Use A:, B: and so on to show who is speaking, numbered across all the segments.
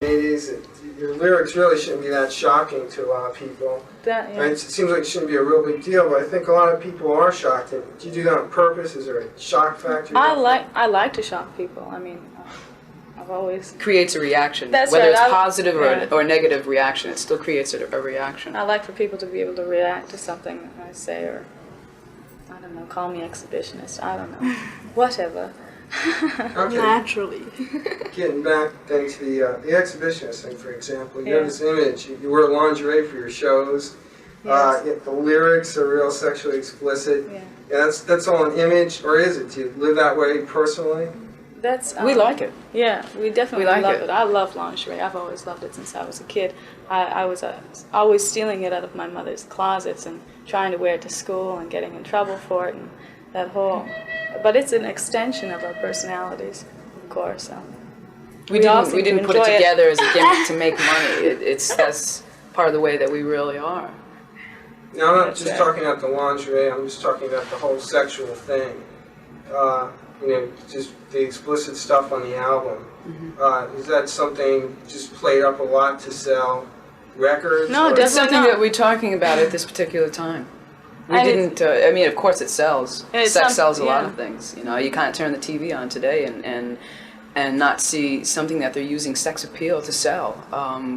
A: 80s, your lyrics really shouldn't be that shocking to a lot of people.
B: That, yeah.
A: Right? It seems like it shouldn't be a real big deal, but I think a lot of people are shocked. Do you do that on purpose? Is there a shock factor?
B: I like to shock people. I mean, I've always
C: creates a reaction.
B: That's
C: whether
B: right.
C: it's positive or negative reaction, it still creates a reaction.
B: I like for people to be able to react to something I say, or I don't know, call me exhibitionist. I don't know, whatever.
A: Okay.
D: Naturally.
A: Getting back then to the exhibitionist thing, for example, you have this image. You wear lingerie for your shows.
B: Yes.
A: Yet the lyrics are real sexually explicit.
B: Yeah.
A: Yeah, that's all an image, or is it? Do you live that way personally?
B: That's
C: We like it.
B: Yeah, we definitely
C: like
B: love
C: it.
B: it. I love lingerie. I've always loved it since I was a kid. I was always stealing it out of my mother's closets and trying to wear it to school and getting in trouble for it, and that whole. But it's an extension of our personalities, of course.
C: We didn't put it together as a gimmick to make money. That's part of the way that we really are.
A: Now, I'm not just talking about the lingerie, I'm just talking about the whole sexual thing. Just the explicit stuff on the album. Is that something just played up a lot to sell records?
B: No,
C: It's something that we're talking about at this particular time. We didn't, I mean, of course it sells. Sex sells a lot of things. You know, you can't turn the TV on today and not see something that they're using sex appeal to sell.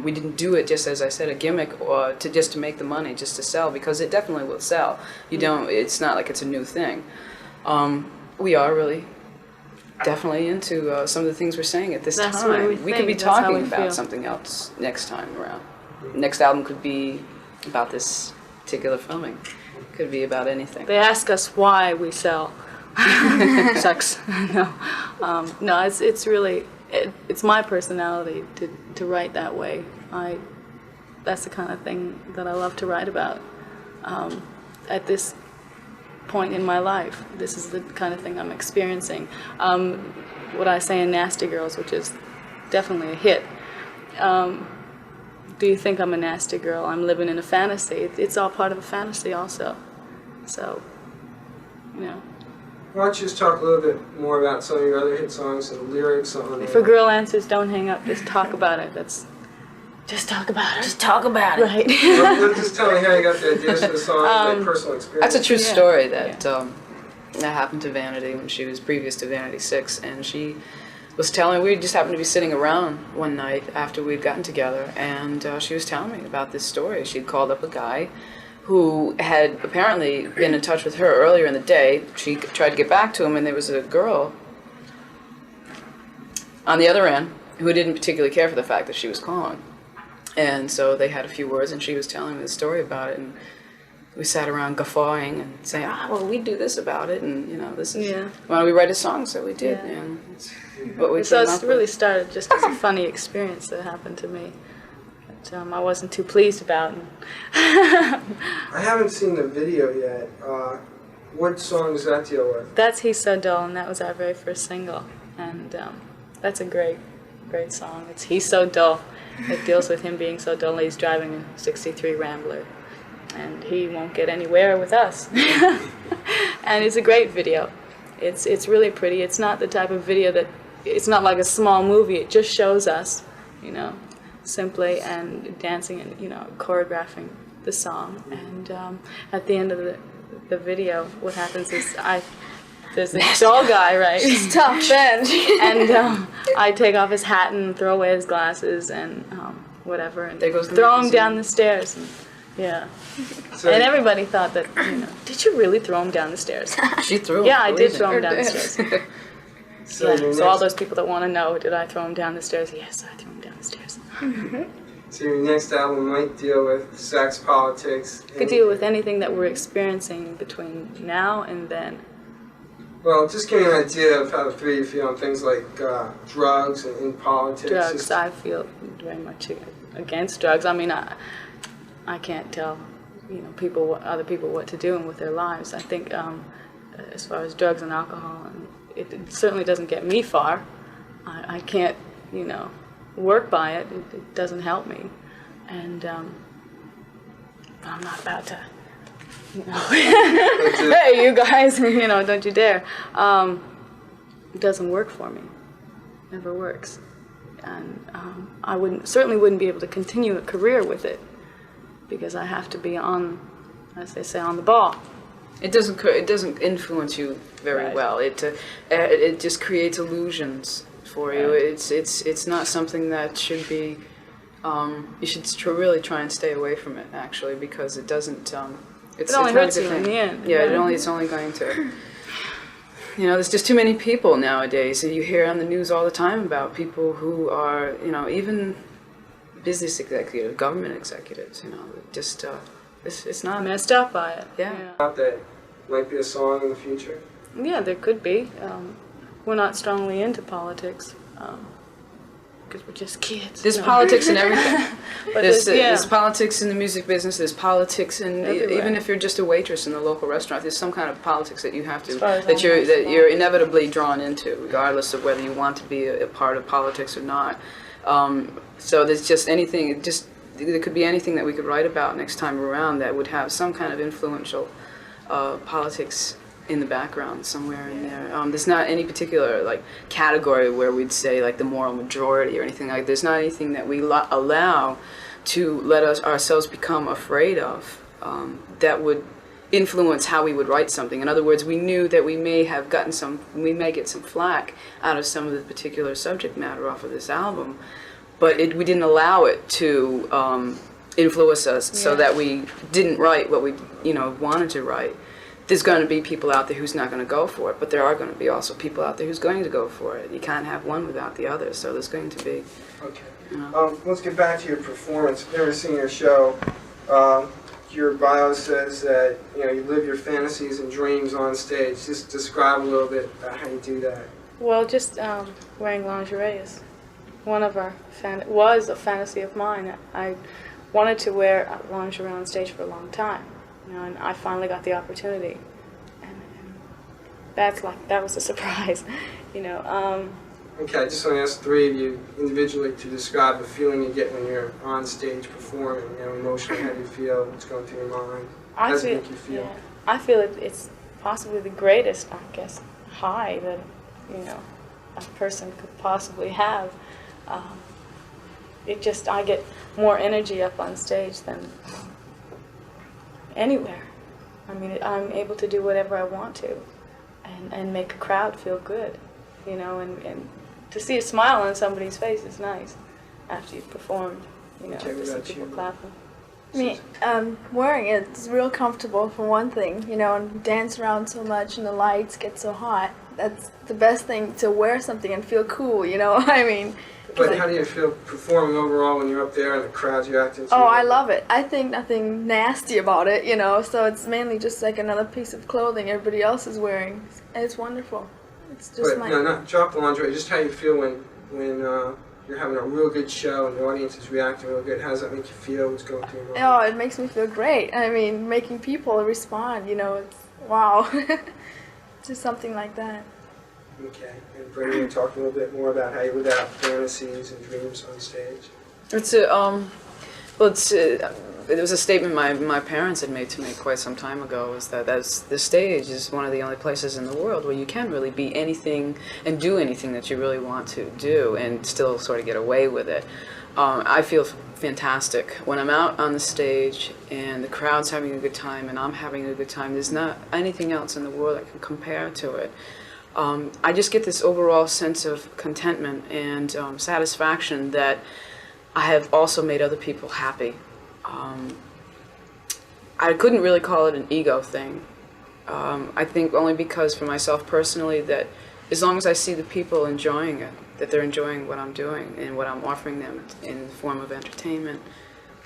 C: We didn't do it just, as I said, a gimmick or just to make the money, just to sell, because it definitely will sell. It's not like it's a new thing. We are really definitely into some of the things we're saying at this time. We could be talking about something else next time around. Next album could be about this particular filming. Could be about anything.
B: They ask us why we sell sex. No, it's really it's my personality to write that way. That's the kind of thing that I love to write about. At this point in my life, this is the kind of thing I'm experiencing. What I say in Nasty Girls, which is definitely a hit. Do you think I'm a nasty girl? I'm living in a fantasy. It's all part of a fantasy also. So,
A: Why don't you just talk a little bit more about some of your other hit songs and the lyrics on it?
B: If a girl answers, don't hang up, just talk about it. Just talk about it. Just talk about it. Right.
A: Just tell me how you got the ideas for the song, like personal experience.
C: That's a true story that happened to Vanity when she was previous to Vanity 6, and she was telling, we just happened to be sitting around one night after we'd gotten together, and she was telling me about this story. She'd called up a guy who had apparently been in touch with her earlier in the day. She tried to get back to him, and there was a girl on the other end who didn't particularly care for the fact that she was calling. And so they had a few words, and she was telling me the story about it, and we sat around guffawing and saying, well, we do this about it, and, this is, why don't we write a song? So we did, and it's what we
B: So
C: came
B: it
C: up
B: really
C: with.
B: started just as a funny experience that happened to me. But I wasn't too pleased about it.
A: I haven't seen the video yet. What song does that deal with?
B: That's He's So Dull, and that was our very first single. And that's a great song. It's He's So Dull. It deals with him being so dull. He's driving a 63 Rambler, and he won't get anywhere with us. And it's a great video. It's really pretty. It's not the type of video that, it's not like a small movie. It just shows us, simply, and dancing and, choreographing the song. And at the end of the video, what happens is there's this tall guy, right?
D: Stop then.
B: And I take off his hat and throw away his glasses and whatever, and throw him down the stairs. And,
A: So,
B: and everybody thought that, did you really throw him down the stairs?
C: She threw him.
B: Yeah, I did throw him down the stairs.
A: so,
B: So all those people that want to know, did I throw him down the stairs? Yes, I threw him down the stairs.
A: So your next album might deal with sex, politics.
B: Could deal with anything that we're experiencing between now and then.
A: Well, just give me an idea of how the three of you feel on things like drugs and politics.
B: Drugs, I feel very much against drugs. I mean, I can't tell, other people what to do and with their lives. I think as far as drugs and alcohol, and it certainly doesn't get me far. I can't, work by it. It doesn't help me. And I'm not about to, hey, you guys, don't you dare. It doesn't work for me. Never works. and I certainly wouldn't be able to continue a career with it because I have to be on, as they say, on the ball.
C: It doesn't influence you very
B: Right.
C: well. It just creates illusions for you.
B: Right.
C: It's not something that should be. You should really try and stay away from it, actually, because it doesn't.
B: It only hurts you in the end.
C: Yeah, it's only going to. You know, there's just too many people nowadays. You hear on the news all the time about people who are, even business executives, government executives. Just it's not
B: Messed up by it.
C: Yeah.
A: That might be a song in the future.
B: Yeah, there could be. We're not strongly into politics because we're just kids.
C: There's politics in everything.
B: But
C: There's politics in the music business. There's politics in
B: Everywhere.
C: even if you're just a waitress in the local restaurant. There's some kind of politics that you have to
B: As far as
C: that
B: I know,
C: you're inevitably drawn into, regardless of whether you want to be a part of politics or not. So there's just anything. There could be anything that we could write about next time around that would have some kind of influential politics in the background somewhere in there. There's not any particular category where we'd say the moral majority or anything like. There's not anything that we allow to let ourselves become afraid of that would influence how we would write something. In other words, we knew that we may get some flack out of some of the particular subject matter off of this album, but we didn't allow it to influence us so that we didn't write what we wanted to write. There's going to be people out there who's not going to go for it, but there are going to be also people out there who's going to go for it. You can't have one without the other, so there's going to be.
A: Okay. Let's get back to your performance. I've never seen your show. Your bio says that you live your fantasies and dreams on stage. Just describe a little bit about how you do that.
B: Well, just wearing lingerie is was a fantasy of mine. I wanted to wear lingerie on stage for a long time, and I finally got the opportunity, and that was a surprise,
A: Okay, I just want to ask three of you individually to describe the feeling you get when you're on stage performing. Emotionally, how do you feel? What's going through your mind? How does it make you feel?
B: Yeah, I feel it's possibly the greatest, high that a person could possibly have. I get more energy up on stage than anywhere. I mean, I'm able to do whatever I want to, and make a crowd feel good, and to see a smile on somebody's face is nice after you've performed, to see people clapping.
D: I mean, wearing it's real comfortable for one thing, and dance around so much and the lights get so hot. That's the best thing, to wear something and feel cool, I mean.
A: But how do you feel performing overall when you're up there and the crowd's reacting to you?
D: Oh, I love it. I think nothing nasty about it, so it's mainly just like another piece of clothing everybody else is wearing. And it's wonderful. It's just
A: not drop the lingerie, just how you feel when you're having a real good show and the audience is reacting real good. How does that make you feel? What's going through your mind?
D: Oh, it makes me feel great. I mean, making people respond, it's wow. Just something like that.
A: Okay, and Brady, you talk a little bit more about how you live out fantasies and dreams on stage.
C: It was a statement my parents had made to me quite some time ago, is that the stage is one of the only places in the world where you can really be anything and do anything that you really want to do and still sort of get away with it. I feel fantastic when I'm out on the stage and the crowd's having a good time and I'm having a good time. There's not anything else in the world that can compare to it. I just get this overall sense of contentment and satisfaction that I have also made other people happy. I couldn't really call it an ego thing. I think only because for myself personally that as long as I see the people enjoying it, that they're enjoying what I'm doing and what I'm offering them in the form of entertainment,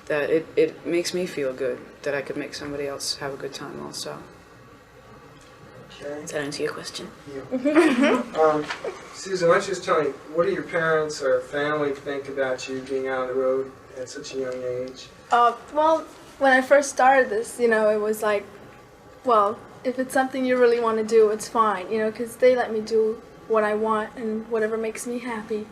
C: that it makes me feel good, that I could make somebody else have a good time also.
A: Okay.
C: Does that answer your question?
A: Yeah. Susan, why don't you just tell me, what do your parents or family think about you being out on the road at such a young age?
D: Well, when I first started this, it was like, well, if it's something you really want to do, it's fine, because they let me do what I want and whatever makes me happy.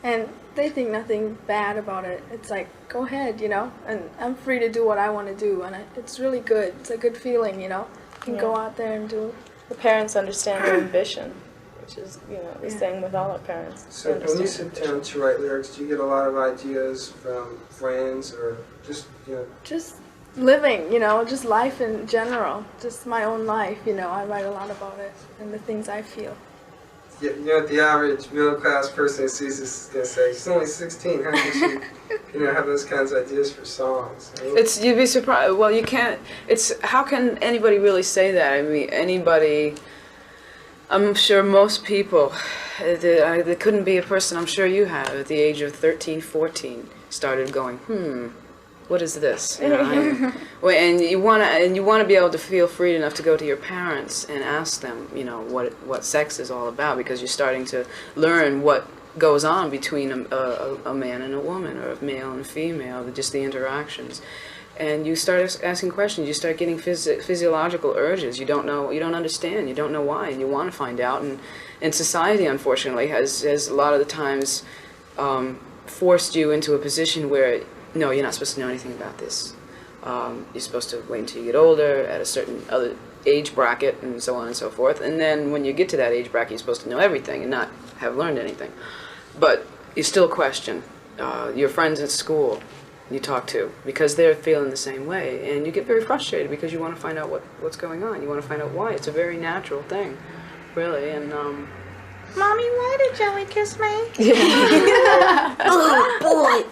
D: And they think nothing bad about it. It's like, go ahead, and I'm free to do what I want to do. And it's really good. It's a good feeling, You can go out there and do it.
B: The parents understand your ambition, which is, the same with all our parents.
A: So when you sit down to write lyrics, do you get a lot of ideas from friends or just,
D: Just living, just life in general, just my own life, I write a lot about it and the things I feel.
A: The average middle-class person who sees this is going to say, she's only 16, how can she, have those kinds of ideas for songs?
C: You'd be surprised. Well, you can't, how can anybody really say that? I mean, anybody, I'm sure most people, there couldn't be a person, I'm sure you have, at the age of 13, 14, started going, what is this? And you want to be able to feel free enough to go to your parents and ask them, what sex is all about, because you're starting to learn what goes on between a man and a woman, or a male and a female, just the interactions. And you start asking questions. You start getting physiological urges. You don't know. You don't understand. You don't know why, and you want to find out. And society, unfortunately, has a lot of the times forced you into a position where, no, you're not supposed to know anything about this. You're supposed to wait until you get older, at a certain other age bracket, and so on and so forth. And then when you get to that age bracket, you're supposed to know everything and not have learned anything. But you still question your friends at school you talk to, because they're feeling the same way. And you get very frustrated because you want to find out what's going on. You want to find out why. It's a very natural thing, really. And
E: Mommy, why did Joey kiss me?
C: Oh, boy.